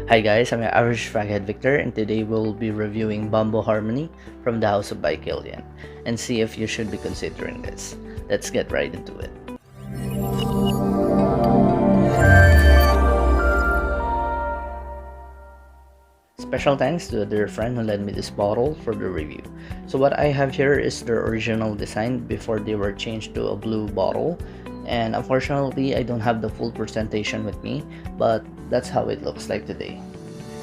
Hi guys, I'm your average faghead Victor, and today we'll be reviewing Bamboo Harmony from the house of by Kilian and see if you should be considering this. Let's get right into it. Special thanks to a dear friend who lent me this bottle for the review. So what I have here is the original design before they were changed to a blue bottle, and unfortunately I don't have the full presentation with me, but that's how it looks like today.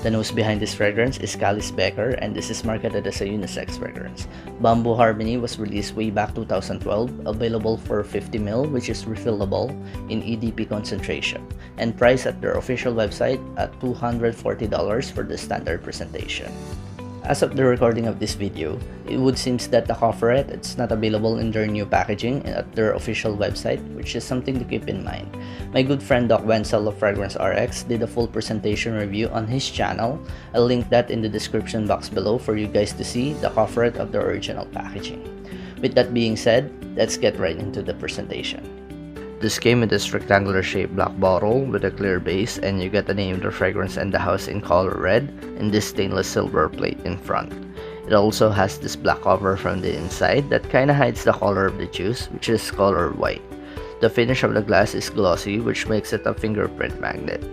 The nose behind this fragrance is Calice Becker, and this is marketed as a unisex fragrance. Bamboo Harmony was released way back 2012, available for 50ml, which is refillable in EDP concentration, and priced at their official website at $240 for the standard presentation. As of the recording of this video, it would seem that the coverette is not available in their new packaging at their official website, which is something to keep in mind. My good friend Doc Wenzel of Fragrance RX did a full presentation review on his channel. I'll link that in the description box below for you guys to see the coverette of the original packaging. With that being said, let's get right into the presentation. This came in this rectangular shaped black bottle with a clear base, and you get the name of the fragrance and the house in color red and this stainless silver plate in front. It also has this black cover from the inside that kinda hides the color of the juice, which is color white. The finish of the glass is glossy, which makes it a fingerprint magnet.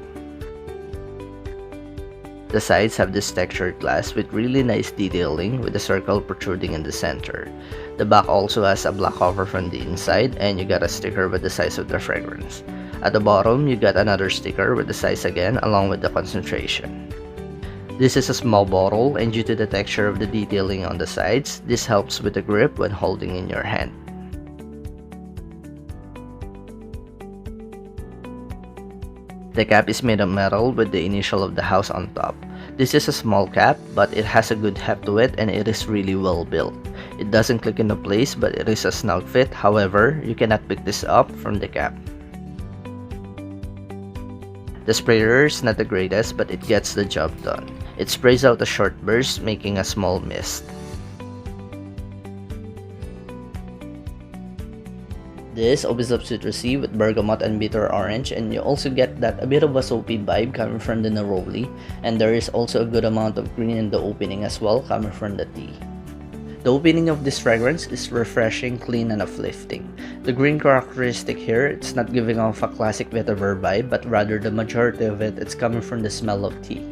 The sides have this textured glass with really nice detailing with a circle protruding in the center. The back also has a black cover from the inside, and you got a sticker with the size of the fragrance. At the bottom, you got another sticker with the size again along with the concentration. This is a small bottle, and due to the texture of the detailing on the sides, this helps with the grip when holding in your hand. The cap is made of metal with the initial of the house on top. This is a small cap, but it has a good heft to it and it is really well built. It doesn't click into place, but it is a snug fit. However, you cannot pick this up from the cap. The sprayer is not the greatest, but it gets the job done. It sprays out a short burst, making a small mist. This opens up citrusy with bergamot and bitter orange, and you also get that a bit of a soapy vibe coming from the neroli, and there is also a good amount of green in the opening as well coming from the tea. The opening of this fragrance is refreshing, clean, and uplifting. The green characteristic here, it's not giving off a classic vetiver vibe, but rather the majority of it's coming from the smell of tea.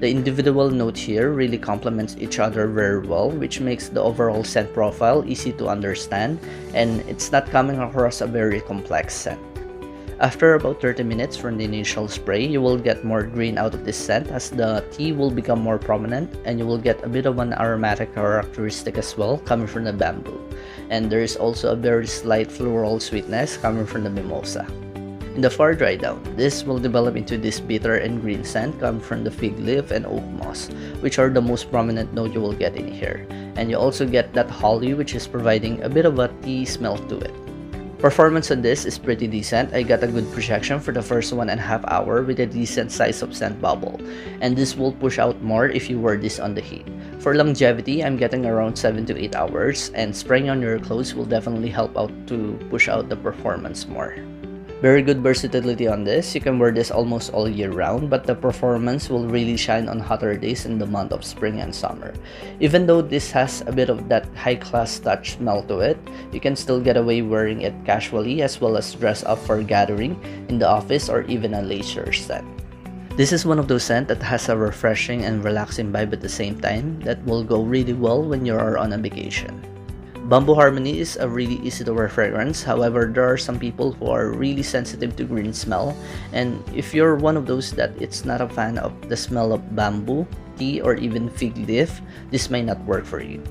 The individual notes here really complements each other very well, which makes the overall scent profile easy to understand, and it's not coming across a very complex scent. After about 30 minutes from the initial spray, you will get more green out of this scent as the tea will become more prominent, and you will get a bit of an aromatic characteristic as well coming from the bamboo. And there is also a very slight floral sweetness coming from the mimosa. In the far dry down, this will develop into this bitter and green scent coming from the fig leaf and oak moss, which are the most prominent note you will get in here. And you also get that holly, which is providing a bit of a tea smell to it. Performance on this is pretty decent. I got a good projection for the first 1.5 hours with a decent size of scent bubble, and this will push out more if you wear this on the heat. For longevity, I'm getting around 7 to 8 hours, and spraying on your clothes will definitely help out to push out the performance more. Very good versatility on this. You can wear this almost all year round, but the performance will really shine on hotter days in the month of spring and summer. Even though this has a bit of that high-class touch smell to it, you can still get away wearing it casually as well as dress up for a gathering in the office or even a leisure set. This is one of those scents that has a refreshing and relaxing vibe at the same time that will go really well when you are on a vacation. Bamboo Harmony is a really easy to wear fragrance. However, there are some people who are really sensitive to green smell, and if you're one of those that it's not a fan of the smell of bamboo, tea, or even fig leaf, this may not work for you.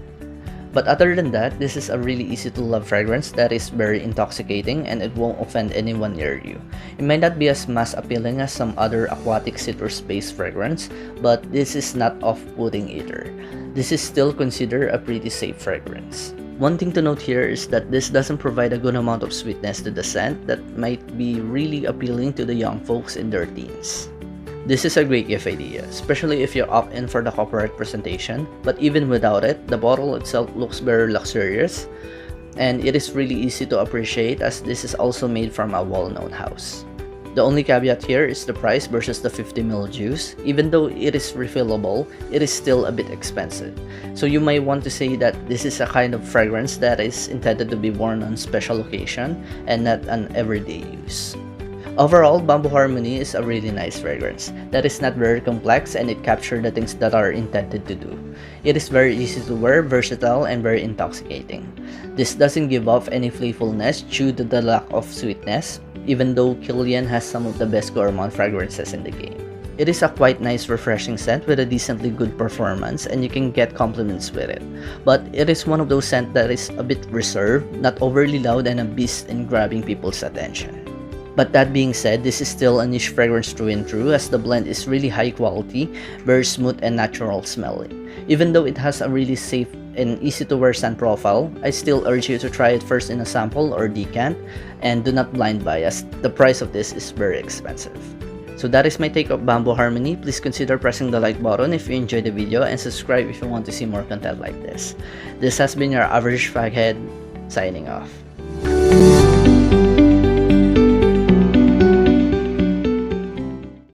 But other than that, this is a really easy to love fragrance that is very intoxicating and it won't offend anyone near you. It might not be as mass appealing as some other aquatic citrus-based fragrance, but this is not off-putting either. This is still considered a pretty safe fragrance. One thing to note here is that this doesn't provide a good amount of sweetness to the scent that might be really appealing to the young folks in their teens. This is a great gift idea, especially if you opt in for the corporate presentation, but even without it, the bottle itself looks very luxurious, and it is really easy to appreciate as this is also made from a well-known house. The only caveat here is the price versus the 50ml juice. Even though it is refillable, it is still a bit expensive. So you might want to say that this is a kind of fragrance that is intended to be worn on special occasion and not an everyday use. Overall, Bamboo Harmony is a really nice fragrance that is not very complex and it captures the things that are intended to do. It is very easy to wear, versatile, and very intoxicating. This doesn't give off any playfulness due to the lack of sweetness, even though Kilian has some of the best gourmand fragrances in the game. It is a quite nice refreshing scent with a decently good performance and you can get compliments with it. But it is one of those scents that is a bit reserved, not overly loud and a beast in grabbing people's attention. But that being said, this is still a niche fragrance through and through as the blend is really high quality, very smooth and natural smelling. Even though it has a really safe and easy to wear scent profile, I still urge you to try it first in a sample or decant and do not blind buy as the price of this is very expensive. So that is my take of Bamboo Harmony. Please consider pressing the like button if you enjoyed the video and subscribe if you want to see more content like this. This has been your average faghead signing off.